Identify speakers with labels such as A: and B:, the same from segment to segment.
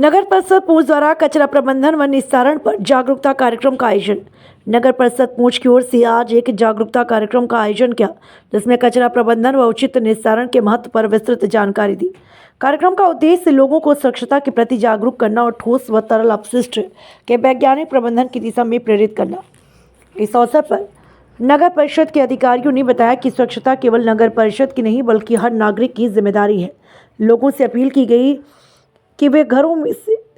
A: नगर परिषद पूंछ द्वारा कचरा प्रबंधन व निस्तारण पर जागरूकता कार्यक्रम का आयोजन। नगर परिषद पूंछ की ओर से आज एक जागरूकता कार्यक्रम का आयोजन किया, जिसमें कचरा प्रबंधन व उचित निस्तारण के महत्व पर विस्तृत जानकारी दी। कार्यक्रम का उद्देश्य लोगों को स्वच्छता के प्रति जागरूक करना और ठोस व तरल अपशिष्ट के वैज्ञानिक प्रबंधन की दिशा में प्रेरित करना। इस अवसर पर नगर परिषद के अधिकारियों ने बताया कि स्वच्छता केवल नगर परिषद की नहीं बल्कि हर नागरिक की जिम्मेदारी है। लोगों से अपील की गई कि वे घरों में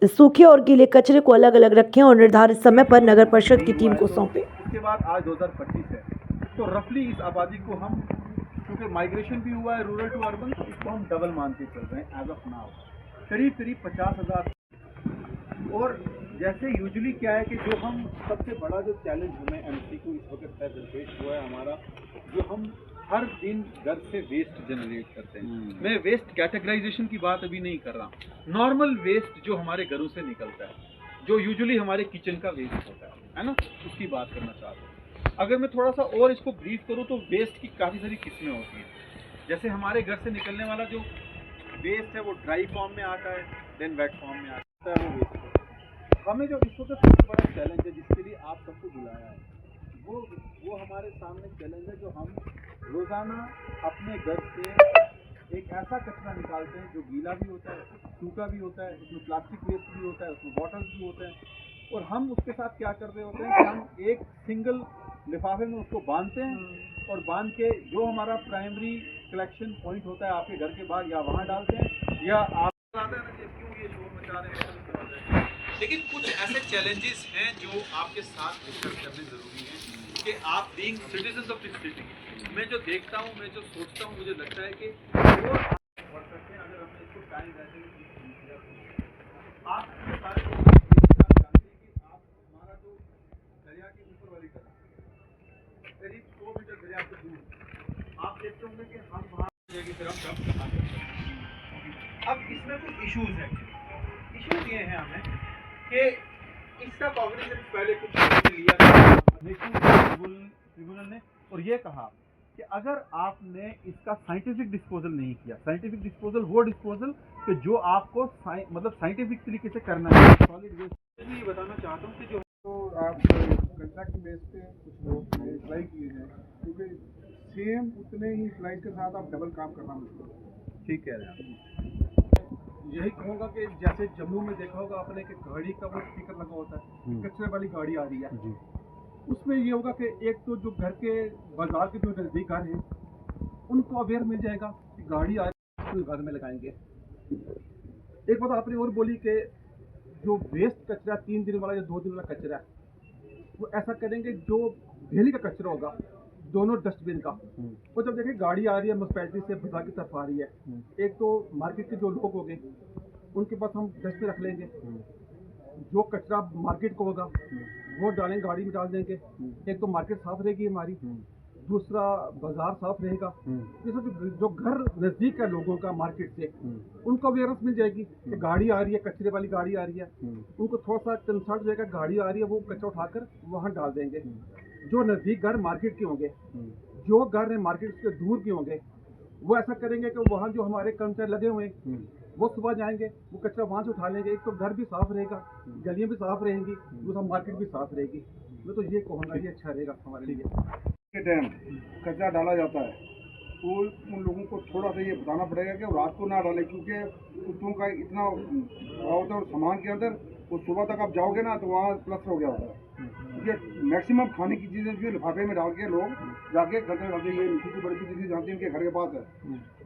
A: सूखे और गीले कचरे को अलग अलग रखें और निर्धारित समय पर नगर परिषद की टीम को सौंपें।
B: उसके बाद आज 2025 है, तो रफली इस आबादी को हम, क्योंकि माइग्रेशन भी हुआ है रूरल टू अर्बन, तो इसको हम डबल मान के चल रहे हैं एज ऑफ नाउ, करीब 50,000। और जैसे यूजुअली क्या है कि जो हम सबसे बड़ा जो चैलेंज हमें एमसी को इस वक्त दरपेश हुआ है हमारा, जो हम हर दिन घर से वेस्ट जनरेट करते हैं। मैं वेस्ट कैटेगराइजेशन की बात अभी नहीं कर रहा, नॉर्मल वेस्ट जो हमारे घरों से निकलता है, जो यूजुअली हमारे किचन का वेस्ट होता है ना, उसकी बात करना चाहता हूँ। अगर मैं थोड़ा सा और इसको ब्रीफ करूँ तो वेस्ट की काफ़ी सारी किस्में होती हैं। जैसे हमारे घर से निकलने वाला जो वेस्ट है वो ड्राई फॉर्म में आता है, देन वेट फॉर्म में आता है, वो वेस्ट होता है। हमें जो इस वक्त सबसे बड़ा चैलेंज है जिसके लिए आप सबको बुलाया है, वो हमारे सामने चैलेंज है जो हम रोज़ाना अपने घर से एक ऐसा कचरा निकालते हैं जो गीला भी होता है, सूखा भी होता है, उसमें प्लास्टिक वेस्ट भी होता है, उसमें बॉटल्स भी होते हैं, और हम उसके साथ क्या कर रहे होते हैं कि हम एक सिंगल लिफाफे में उसको बांधते हैं और बांध के जो हमारा प्राइमरी कलेक्शन पॉइंट होता है आपके घर के बाहर, या वहाँ डालते हैं या आप क्यों ये शोर मचा रहे हैं। लेकिन कुछ ऐसे चैलेंजेस हैं जो आपके साथ डिस्कस करने ज़रूरी हैं कि आप being citizen of this city, मैं जो देखता हूँ, मैं जो सोचता हूँ, मुझे लगता है कि वो बढ़ सकते हैं अगर हम इसको टाइम रहते हैं। आप सारे लोग जानते हैं कि आप हमारा जो दरिया के ऊपर वाली तरफ करीब 100 मीटर दरिया से दूर आप देखते होंगे कि हम वहाँ की तरफ कम आ सकते हैं। अब इसमें कुछ इश्यूज हैं। इश्यूज ये हैं हमें कि इसका कॉग्निजेंस पहले कुछ लिया ट्रिब्यूनल ने, और ये कहा कि अगर आपने इसका साइंटिफिक डिस्पोजल नहीं किया, साइंटिफिक डिस्पोजल वो डिस्पोजल कि जो आपको मतलब साइंटिफिक तरीके से करना है, सॉलिड वेस्ट। ये बताना चाहता हूँ कि जो तो आप कंट्रैक्ट बेस पे कुछ लोग अप्लाई किए हैं, क्योंकि सेम उतने ही फ्लाइट के साथ आप डबल काम करना मुश्किल। ठीक है, यही कहूँगा कि जैसे जम्मू में देखा होगा आपने कि गाड़ी का वो स्पीकर लगा होता है, कचरे वाली गाड़ी आ रही है, उसमें ये होगा कि एक तो जो घर के बाजार के जो नज़दीक घर हैं उनको अवेयर मिल जाएगा कि गाड़ी आ रही है, तो घर में लगाएंगे। एक बात आपने और बोली कि जो वेस्ट कचरा 3 दिन वाला या 2 दिन वाला कचरा है वो ऐसा करेंगे, जो डेली का कचरा होगा दोनों डस्टबिन का, वो जब देखिए गाड़ी आ रही है म्यूनसिपैलिटी से बाजार की तरफ आ रही है, एक तो मार्केट के जो लोग होंगे उनके पास हम डस्टबिन रख लेंगे, जो कचरा मार्केट को होगा वो डालेंगे, गाड़ी में डाल देंगे। एक तो मार्केट साफ रहेगी हमारी, दूसरा बाजार साफ रहेगा। जैसे जो घर नज़दीक है लोगों का मार्केट से, उनको अवेयरनेस मिल जाएगी कि गाड़ी आ रही है, कचरे वाली गाड़ी आ रही है, उनको थोड़ा सा कंसर्ट रहेगा, गाड़ी आ रही है, वो कचरा उठाकर वहाँ डाल देंगे। जो नज़दीक घर मार्केट के होंगे, जो घर मार्केट से दूर के होंगे, वो ऐसा करेंगे कि वहाँ जो हमारे कर्मचारी लगे हुए हैं वो सुबह जाएंगे, वो कचरा वहाँ से उठा लेंगे। एक तो घर भी साफ रहेगा, गलियाँ भी साफ रहेंगी, दूसरा मार्केट भी साफ रहेगी। मैं तो ये कहूँगा ये अच्छा रहेगा हमारे लिए।
C: के टाइम कचरा डाला जाता है तो उन लोगों को थोड़ा सा ये बताना पड़ेगा कि रात को ना डालें, क्योंकि कुत्तों का इतना भाव होता है और सामान के अंदर, वो सुबह तक आप जाओगे ना तो वहाँ प्लस हो गया होता है। क्योंकि मैक्सिमम खाने की चीज़ें जो लिफाफे में डाल के लोग जाके घर में, ये नीचे की बड़ी सी चीज़ें जानती हैं, उनके घर के पास है,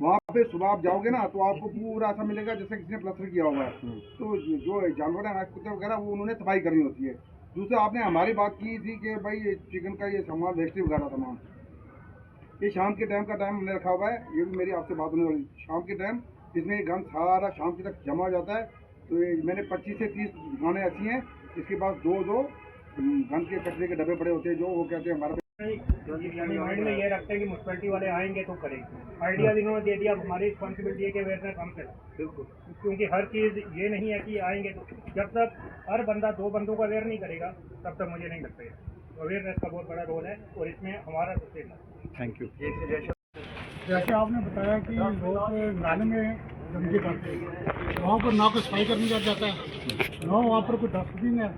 C: वहाँ पे सुबह आप जाओगे ना तो आपको पूरा ऐसा मिलेगा जैसे किसी ने प्लास्टर किया हुआ है। तो जो जानवर है कुत्ते वगैरह, वो उन्होंने तबाही करनी होती है। दूसरा आपने हमारी बात की थी कि भाई चिकन का ये सामान वेस्टेज वगैरह सामान, ये शाम के टाइम का टाइम हमने रखा हुआ है, ये भी मेरी आपसे बात होने वाली। शाम के टाइम जिसमें गंद सारा शाम के तक जमा हो जाता है, तो ये मैंने 25 से 30 दुकानें ऐसी हैं जिसके पास दो गंद के कचरे के डब्बे पड़े होते हैं, जो वो कहते हैं हमारे
D: माइंड में ये रखते हैं कि म्यूनसिपैलिटी वाले आएंगे तो करेंगे। आइडिया इन्होंने दे दिया, हमारी रिस्पॉन्सिबिलिटी है कि अवेयरनेस हम करें। बिल्कुल, क्योंकि हर चीज़ ये नहीं है कि आएंगे तो, जब तक हर बंदा 2 बंदों को अवेयर नहीं करेगा तब तक मुझे नहीं लगता है। अवेयरनेस का बहुत बड़ा रोल है और इसमें हमारा सबसे।
B: Thank you.
E: जैसे आपने बताया कि लोग नाले में गंदगी करते हैं। वहाँ पर ना कोई सफाई कर्मी कर जाता है, ना वहाँ पर कोई डस्टबिन है।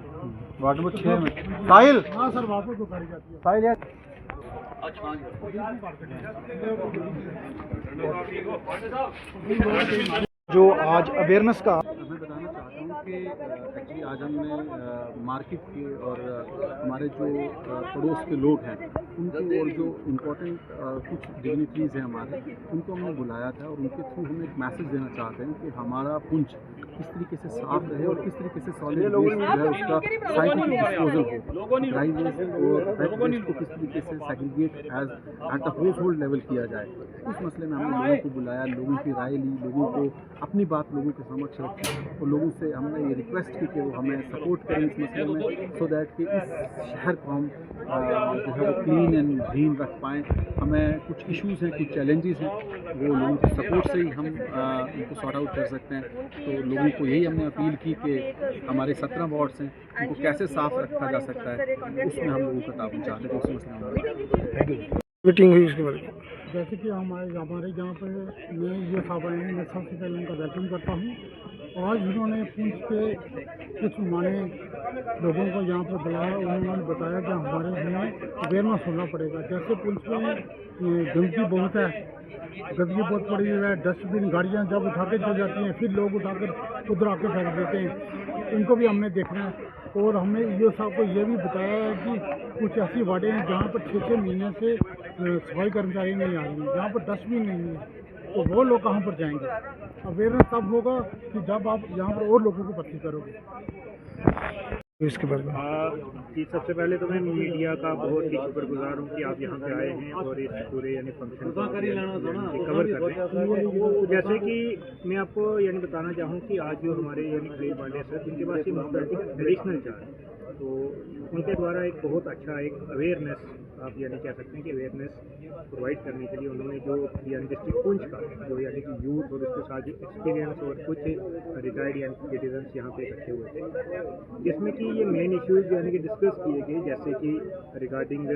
B: वार्ड नंबर 6 में साहिल
E: हाँ सर, वहाँ पर कोई गाड़ी जाती है।
B: साहिल यार जो आज अवेयरनेस का मैं बताना चाहता हूँ कि एक्चुअली आज हमने मार्केट के और हमारे जो पड़ोस के लोग हैं उनको और जो इम्पोर्टेंट कुछ डिग्निटरीज हैं हमारे उनको हमने बुलाया था और उनके थ्रू हम एक मैसेज देना चाहते हैं कि हमारा पुंछ किस तरीके से साफ रहे और किस तरीके से सॉलिड वेस्ट जो है उसका साइंटिफिक डिस्पोजल हो, ड्राई वेस्ट और वेट वेस्ट को किस तरीके से segregate as at the household level किया जाए। उस मसले में हमने लोगों को बुलाया, लोगों की राय ली, लोगों को अपनी बात लोगों के समक्ष रखी और लोगों से हमने ये रिक्वेस्ट की कि वो हमें सपोर्ट करें इस मसले में, सो दैट कि इस शहर को हम जो है वो क्लीन एंड ग्रीन रख पाएँ। हमें कुछ इश्यूज़ हैं, कुछ चैलेंजेस हैं, वो लोगों की सपोर्ट से ही हम उनको सॉर्ट आउट कर सकते हैं। तो लोगों को यही हमने अपील की कि हमारे 17 वार्ड्स हैं उनको कैसे साफ रखा जा सकता है, उसमें हम लोगों का ताउन चाहते हैं। उस मसले में
E: मीटिंग हुई इसके बारे में। जैसे कि हमारे यहाँ पर मैं ये साहब आए हैं, मैं सबसे पहले उनका वेलकम करता हूँ। आज उन्होंने पुंछ के कुछ माने लोगों को यहाँ पर बुलाया, उन्होंने बताया कि हमारे हमें अवेयरनेस होना पड़ेगा। जैसे पुंछ में गंदगी बहुत है, गंदगी बहुत पड़ी हुई है, डस्टबिन गाड़ियाँ जब उठा के चल जाती हैं फिर लोग उठाकर उधर आके फेंक देते हैं, इनको भी हमने देखना है। और हमने ईओ साहब को ये भी बताया है कि कुछ ऐसी वार्डें हैं जहाँ पर 6-6 महीने से सफाई कर्मचारी नहीं आ रही हैं, जहाँ पर डस्टबिन नहीं है, तो वो लोग कहाँ पर जाएंगे। अवेयरनेस तब होगा कि जब आप यहाँ पर और लोगों को भर्ती करोगे। इसके बाद
D: जी, सबसे पहले तो मैं मीडिया का बहुत ही शुक्रगुजार हूँ कि आप यहाँ पे आए हैं और इस पूरे यानी फंक्शन को कवर कर रहे हैं। तो जैसे कि मैं आपको यानी बताना चाहूँ कि आज जो हमारे यानी गरीब वाले हैं उनके पास ये मुस्तकिल एडिशनल चार्ज, तो उनके द्वारा एक बहुत अच्छा एक अवेयरनेस आप यानी कह सकते हैं कि अवेयरनेस प्रोवाइड करने के लिए उन्होंने जो यानी डिस्ट्रिक्ट पुंछ का जो यानी कि यूथ और उसके साथ एक्सपीरियंस और कुछ रिटायर्ड यानी सिटीजन्स यहाँ पे इकट्ठे हुए थे, जिसमें कि ये मेन इश्यूज यानी कि डिस्कस किए गए। जैसे कि रिगार्डिंग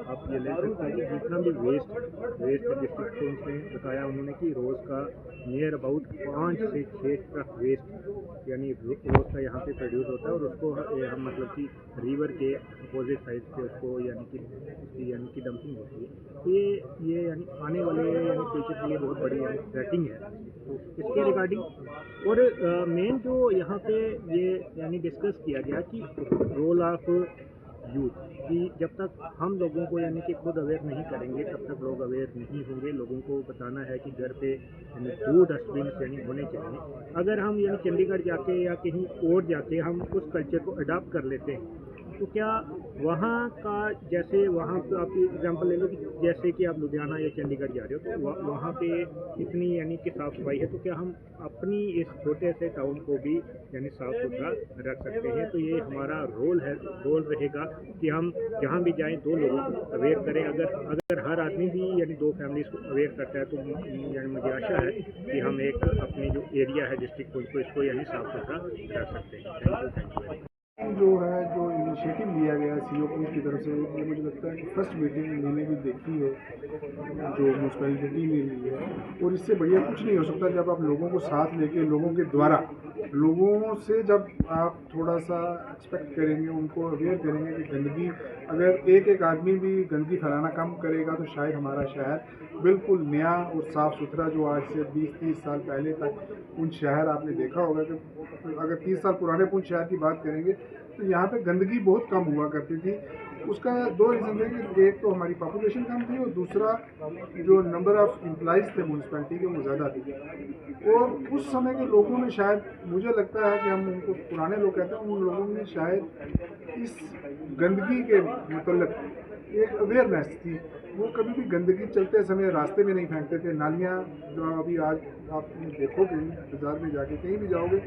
D: आप ये ले सकते हैं कि जितना भी वेस्ट डिस्ट्रिक्ट पुंछ में बताया उन्होंने कि रोज़ का नियर अबाउट 5 से 6 ट्रक वेस्ट यानी रोज़ का यहाँ पे प्रोड्यूस होता है और उसको हम मतलब कि रिवर के अपोजिट साइड से उसको यानी कि डंपिंग होती है। तो ये यानी आने वाले यानी फ्यूचर के लिए बहुत बड़ी यानी थ्रेटिंग है। तो इसके रिगार्डिंग और मेन जो यहाँ पे ये यानी डिस्कस किया गया कि रोल ऑफ यूथ कि जब तक हम लोगों को यानी कि खुद अवेयर नहीं करेंगे तब तक लोग अवेयर नहीं होंगे। लोगों को बताना है कि घर पे यानी 2 डस्टबिन यानी होने चाहिए। अगर हम यानी चंडीगढ़ जाके या कहीं और जाके हम उस कल्चर को अडॉप्ट कर लेते हैं तो क्या वहाँ का जैसे वहाँ पे आप एग्जांपल ले लो कि जैसे कि आप लुधियाना या चंडीगढ़ जा रहे हो तो वहाँ पे इतनी यानी कि साफ़ सफाई है, तो क्या हम अपनी इस छोटे से टाउन को भी यानी साफ़ सुथरा रख सकते हैं। तो ये हमारा रोल रहेगा कि हम जहाँ भी जाएं 2 लोगों को अवेयर करें। अगर हर आदमी भी यानी 2 फैमिलीज़ को अवेयर करता है तो यानी मुझे आशा है कि हम एक अपनी जो एरिया है डिस्ट्रिक्ट पुंछ को इसको यानी साफ़ सुथरा रख सकते हैं। Thank you.
C: जो है जो इनिशिएटिव लिया गया सीओ पुंछ की तरफ से, ये मुझे लगता है कि फर्स्ट मीटिंग मैंने भी देखी है जो म्यूनसिपैलिटी ने ली है, और इससे बढ़िया कुछ नहीं हो सकता जब आप लोगों को साथ लेके लोगों के द्वारा लोगों से जब आप थोड़ा सा एक्सपेक्ट करेंगे, उनको अवेयर करेंगे कि गंदगी अगर एक आदमी भी गंदगी फैलाना कम करेगा तो शायद हमारा शहर बिल्कुल नया और साफ़ सुथरा जो आज से 20-30 साल पहले तक पुंछ शहर आपने देखा होगा कि अगर 30 साल पुराने पुंछ शहर की बात करेंगे तो यहाँ पे गंदगी बहुत कम हुआ करती थी। उसका 2 रीज़न थे कि एक तो हमारी पॉपुलेशन कम थी और दूसरा जो नंबर ऑफ़ एम्प्लॉइज़ थे म्यूनसिपैलिटी के वो ज़्यादा थे। और उस समय के लोगों ने शायद, मुझे लगता है कि हम उनको पुराने लोग कहते हैं, उन लोगों ने शायद इस गंदगी के मतलब एक अवेयरनेस थी। वो कभी भी गंदगी चलते समय रास्ते में नहीं फेंकते थे। नालियाँ जो अभी आज आप देखोगे बाज़ार में जाके कहीं भी जाओगे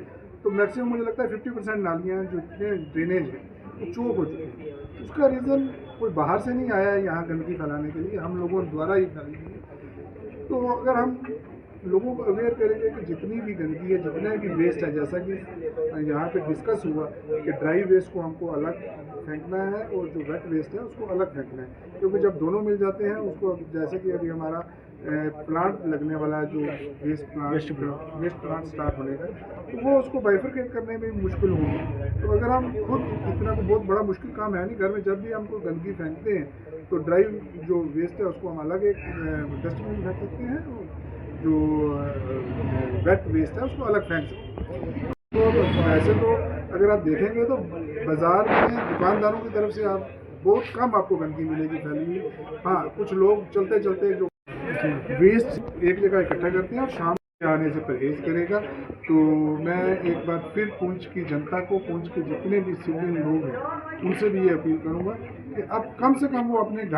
C: तो मैक्सिमम मुझे लगता है 50% नालियाँ जो इतने ड्रेनेज हैं वो चोक हो चुकी हैं। उसका रीज़न कोई बाहर से नहीं आया है यहाँ गंदगी फैलाने के लिए, हम लोगों द्वारा ही फैली है। तो अगर हम लोगों को अवेयर करेंगे कि जितनी भी गंदगी है, जितना भी वेस्ट है, जैसा कि यहाँ पे डिस्कस हुआ कि ड्राई वेस्ट को हमको अलग फेंकना है और जो वेट वेस्ट है उसको अलग फेंकना है, क्योंकि जब दोनों मिल जाते हैं उसको, जैसे कि अभी हमारा प्लांट लगने वाला जो वेस्ट प्लांट स्टार्ट होने का, तो वो उसको बाइफरकेट करने में मुश्किल होगी। तो अगर हम खुद इतना तो बहुत बड़ा मुश्किल काम है नहीं, घर में जब भी हमको गंदगी फेंकते हैं तो ड्राई जो वेस्ट है उसको हम अलग एक डस्टबिन में फेंक सकते हैं, जो वेट वेस्ट है उसको अलग फेंक सकते हैं। तो वैसे तो अगर आप देखेंगे तो बाज़ार में दुकानदारों की तरफ से आप बहुत कम आपको गंदगी मिलेगी फैली हुई। हाँ, कुछ लोग चलते चलते जो वेस्ट एक जगह इकट्ठा करते हैं और शाम में आने से परहेज करेगा। तो मैं एक बार फिर पुंछ की जनता को, पुंछ के जितने भी सिविलियन लोग हैं, उनसे भी ये अपील करूँगा कि अब कम से कम वो अपने घर